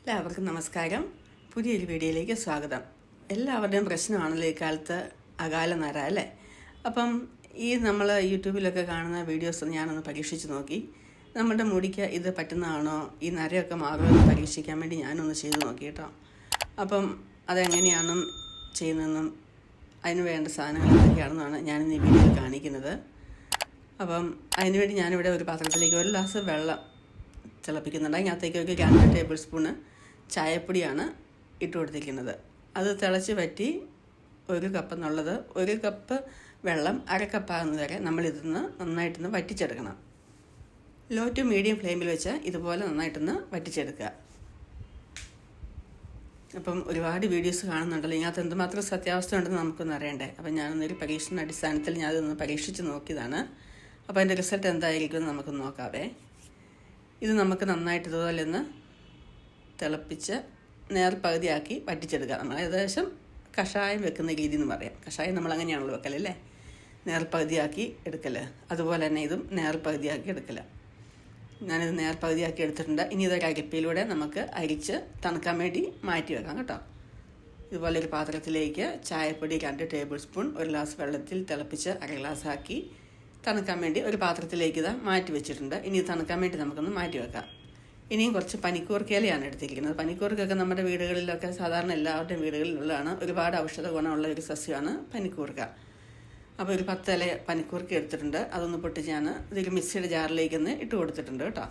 എല്ലാവർക്കും നമസ്കാരം. പുതിയൊരു വീഡിയോയിലേക്ക് സ്വാഗതം. എല്ലാവരുടെയും പ്രശ്നമാണല്ലോ ഈ കാലത്ത് അകാല നര അല്ലേ. അപ്പം നമ്മൾ യൂട്യൂബിലൊക്കെ കാണുന്ന വീഡിയോസ് ഞാനൊന്ന് പരീക്ഷിച്ച് നോക്കി. നമ്മുടെ മുടിക്ക് ഇത് പറ്റുന്നതാണോ, ഈ നരയൊക്കെ മാറുമെന്ന് പരീക്ഷിക്കാൻ വേണ്ടി ഞാനൊന്ന് ചെയ്ത് നോക്കി കേട്ടോ. അപ്പം അതെങ്ങനെയാണ് ചെയ്യുന്നതെന്നും അതിന് വേണ്ട സാധനങ്ങൾ എന്തൊക്കെയാണെന്നാണ് ഞാനിന്ന് ഈ വീഡിയോയിൽ കാണിക്കുന്നത്. അപ്പം അതിനുവേണ്ടി ഞാനിവിടെ ഒരു പാത്രത്തിലേക്ക് 1 ഗ്ലാസ് വെള്ളം തിളപ്പിക്കുന്നുണ്ട്. അതിനകത്തേക്ക് ഒരു 2 ടേബിൾ സ്പൂണ് ചായപ്പൊടിയാണ് ഇട്ട് കൊടുത്തിരിക്കുന്നത്. അത് തിളച്ച് വറ്റി 1 കപ്പ് എന്നുള്ളത് 1 കപ്പ് വെള്ളം 1/2 കപ്പാകുന്നത് വരെ നമ്മളിതൊന്ന് നന്നായിട്ടൊന്ന് വറ്റിച്ചെടുക്കണം. ലോ ടു മീഡിയം ഫ്ലെയിമിൽ വെച്ച് ഇതുപോലെ നന്നായിട്ടൊന്ന് വറ്റിച്ചെടുക്കുക. അപ്പം ഒരുപാട് വീഡിയോസ് കാണുന്നുണ്ടല്ലോ, ഇതിനകത്ത് എന്തുമാത്രം സത്യാവസ്ഥ ഉണ്ടെന്ന് നമുക്കൊന്ന് അറിയണ്ടേ. അപ്പം ഞാനൊന്നൊരു പരീക്ഷണ അടിസ്ഥാനത്തിൽ ഞാനതൊന്ന് പരീക്ഷിച്ച് നോക്കിയതാണ്. അപ്പോൾ അതിൻ്റെ റിസൾട്ട് എന്തായിരിക്കും എന്ന് നമുക്കൊന്ന് നോക്കാവേ. ഇത് നമുക്ക് നന്നായിട്ട് ഇതുപോലെ ഒന്ന് തിളപ്പിച്ച് നേർപകുതിയാക്കി വറ്റിച്ചെടുക്കുക. നമ്മൾ ഏകദേശം കഷായം വെക്കുന്ന രീതി എന്ന് പറയാം. കഷായം നമ്മൾ അങ്ങനെയാണല്ലോ വെക്കലല്ലേ, നേർപകുതിയാക്കി എടുക്കൽ. അതുപോലെ തന്നെ ഇതും നേർപകുതിയാക്കി എടുക്കൽ. ഞാനിത് നേർപകുതിയാക്കി എടുത്തിട്ടുണ്ട്. ഇനി ഇതൊരു അരിപ്പയിലൂടെ നമുക്ക് അരിച്ച് തണുക്കാൻ വേണ്ടി മാറ്റി വെക്കാം കേട്ടോ. ഇതുപോലെ ഒരു പാത്രത്തിലേക്ക് ചായപ്പൊടി 2 ടേബിൾ സ്പൂൺ 1 ഗ്ലാസ് വെള്ളത്തിൽ തിളപ്പിച്ച് 1/2 ഗ്ലാസ് ആക്കി തണുക്കാൻ വേണ്ടി ഒരു പാത്രത്തിലേക്ക് ഇത് മാറ്റി വെച്ചിട്ടുണ്ട്. ഇനി തണുക്കാൻ വേണ്ടി നമുക്കൊന്ന് മാറ്റി വെക്കാം. ഇനിയും കുറച്ച് പനിക്കൂർക്കയിലയാണ് എടുത്തിരിക്കുന്നത്. പനിക്കൂർക്കൊക്കെ നമ്മുടെ വീടുകളിലൊക്കെ സാധാരണ എല്ലാവരുടെയും വീടുകളിലുള്ളതാണ്. ഒരുപാട് ഔഷധ ഗുണമുള്ള ഒരു സസ്യമാണ് പനിക്കൂർക്ക. അപ്പോൾ ഒരു 10 ഇല പനിക്കൂർക്ക എടുത്തിട്ടുണ്ട്. അതൊന്ന് പൊട്ടിച്ച് ഞാൻ ഇതൊരു മിക്സിയുടെ ജാറിലേക്കൊന്ന് ഇട്ട് കൊടുത്തിട്ടുണ്ട് കേട്ടോ.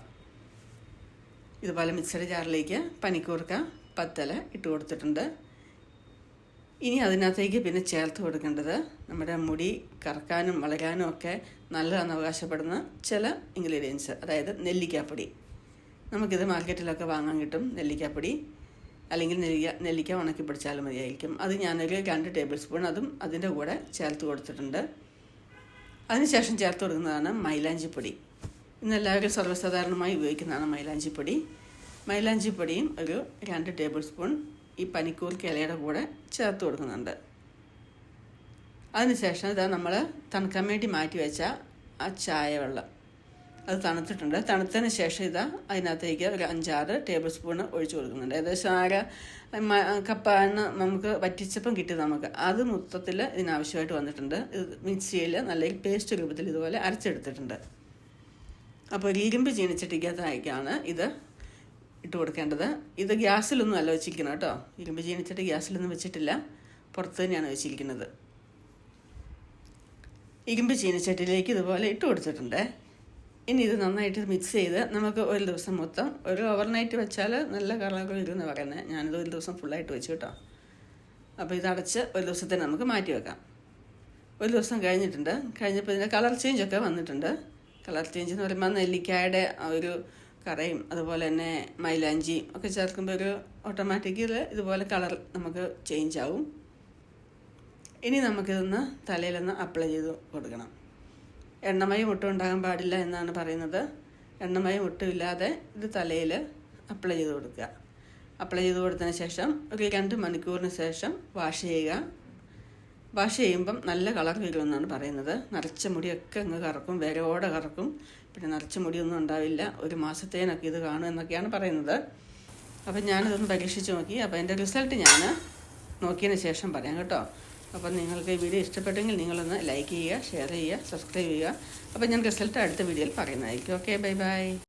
ഇതുപോലെ മിക്സിയുടെ ജാറിലേക്ക് പനിക്കൂർക്ക 10 ഇല ഇട്ട് കൊടുത്തിട്ടുണ്ട്. ഇനി അതിനകത്തേക്ക് പിന്നെ ചേർത്ത് കൊടുക്കേണ്ടത് നമ്മുടെ മുടി കറക്കാനും വളരാനും ഒക്കെ നല്ലതാണെന്ന് അവകാശപ്പെടുന്ന ചില ഇൻഗ്രീഡിയൻസ്, അതായത് നെല്ലിക്കാപ്പൊടി. നമുക്കിത് മാർക്കറ്റിലൊക്കെ വാങ്ങാൻ കിട്ടും നെല്ലിക്കാപ്പൊടി, അല്ലെങ്കിൽ നെല്ലിക്ക ഉണക്കി പിടിച്ചാലും മതിയായിരിക്കും. അത് ഞാനൊരു 2 ടേബിൾ സ്പൂൺ അതും അതിൻ്റെ കൂടെ ചേർത്ത് കൊടുത്തിട്ടുണ്ട്. അതിനുശേഷം ചേർത്ത് കൊടുക്കുന്നതാണ് മൈലാഞ്ചിപ്പൊടി. ഇന്നെല്ലാവരും സർവ്വസാധാരണമായി ഉപയോഗിക്കുന്നതാണ് മൈലാഞ്ചിപ്പൊടി. മൈലാഞ്ചിപ്പൊടിയും ഒരു 2 ടേബിൾ സ്പൂൺ ഈ പനിക്കൂർക്ക ഇലയുടെ കൂടെ ചേർത്ത് കൊടുക്കുന്നുണ്ട്. അതിനുശേഷം ഇതാ നമ്മൾ തണുക്കാൻ വേണ്ടി മാറ്റി വെച്ച ആ ചായ വെള്ളം അത് തണുത്തിട്ടുണ്ട്. തണുത്തതിന് ശേഷം ഇതാ അതിനകത്തേക്ക് ഒരു 5-6 ടേബിൾ സ്പൂൺ ഒഴിച്ചു കൊടുക്കുന്നുണ്ട്. ഏകദേശം 1/2 കപ്പാണ് നമുക്ക് വറ്റിച്ചപ്പം കിട്ടിയത്. നമുക്ക് അത് മൊത്തത്തിൽ ഇതിനാവശ്യമായിട്ട് വന്നിട്ടുണ്ട്. ഇത് മിക്സിയിൽ നല്ലൊരു പേസ്റ്റ് രൂപത്തിൽ ഇതുപോലെ അരച്ചെടുത്തിട്ടുണ്ട്. അപ്പോൾ ഒരു ഇരുമ്പ് ചീനിച്ചട്ടിക്കകത്തേക്കാണ് ഇത് ഇട്ട് കൊടുക്കേണ്ടത്. ഇത് ഗ്യാസിലൊന്നും അല്ല വെച്ചിരിക്കണം കേട്ടോ. ഇരുമ്പ് ചീനിച്ചട്ടി ഗ്യാസിലൊന്നും വെച്ചിട്ടില്ല, പുറത്ത് തന്നെയാണ് വെച്ചിരിക്കുന്നത്. ഇരുമ്പ് ചീനിച്ചട്ടിയിലേക്ക് ഇതുപോലെ ഇട്ട് കൊടുത്തിട്ടുണ്ട്. ഇനി ഇത് നന്നായിട്ട് മിക്സ് ചെയ്ത് നമുക്ക് ഒരു ദിവസം മൊത്തം ഒരു ഓവർനൈറ്റ് വെച്ചാൽ നല്ല കളറുകൾ ഇരുന്ന് പറയുന്നത്. ഞാനിത് ഒരു ദിവസം ഫുള്ളായിട്ട് വെച്ചു കേട്ടോ. അപ്പോൾ ഇത് അടച്ച് ഒരു ദിവസത്തിന് നമുക്ക് മാറ്റി വെക്കാം. ഒരു ദിവസം കഴിഞ്ഞപ്പോൾ ഇതിൻ്റെ കളർ ചേഞ്ചൊക്കെ വന്നിട്ടുണ്ട്. കളർ ചേഞ്ച് എന്ന് പറയുമ്പോൾ നെല്ലിക്കായുടെ ഒരു കറയും അതുപോലെ തന്നെ മൈലാഞ്ചിയും ഒക്കെ ചേർക്കുമ്പോൾ ഒരു ഓട്ടോമാറ്റിക്കലി ഇതുപോലെ കളർ നമുക്ക് ചേഞ്ച് ആവും. ഇനി നമുക്കിതൊന്ന് തലയിലൊന്ന് അപ്ലൈ ചെയ്ത് കൊടുക്കണം. എണ്ണമയം ഒട്ടും ഉണ്ടാകാൻ പാടില്ല എന്നാണ് പറയുന്നത്. എണ്ണമയം ഒട്ടും ഇല്ലാതെ ഇത് തലയിൽ അപ്ലൈ ചെയ്ത് കൊടുക്കുക. അപ്ലൈ ചെയ്ത് കൊടുത്തതിന് ശേഷം ഒരു 2 മണിക്കൂറിന് ശേഷം വാഷ് ചെയ്യുക. വാഷ് ചെയ്യുമ്പം നല്ല കളർ വരുമെന്നാണ് പറയുന്നത്. നരച്ച മുടിയൊക്കെ അങ്ങ് കറക്കും, വേരോടെ കറക്കും. പിന്നെ നരച്ച മുടിയൊന്നും ഉണ്ടാവില്ല. 1 മാസത്തേനൊക്കെ ഇത് കാണും എന്നൊക്കെയാണ് പറയുന്നത്. അപ്പം ഞാനിതൊന്ന് പരീക്ഷിച്ച് നോക്കി. അപ്പോൾ എൻ്റെ റിസൾട്ട് ഞാൻ നോക്കിയതിന് ശേഷം പറയാം കേട്ടോ. അപ്പം നിങ്ങൾക്ക് ഈ വീഡിയോ ഇഷ്ടപ്പെട്ടെങ്കിൽ നിങ്ങളൊന്ന് ലൈക്ക് ചെയ്യുക, ഷെയർ ചെയ്യുക, സബ്സ്ക്രൈബ് ചെയ്യുക. അപ്പം ഞാൻ റിസൾട്ട് അടുത്ത വീഡിയോയിൽ പറയുന്നതായിരിക്കും. Okay, bye bye.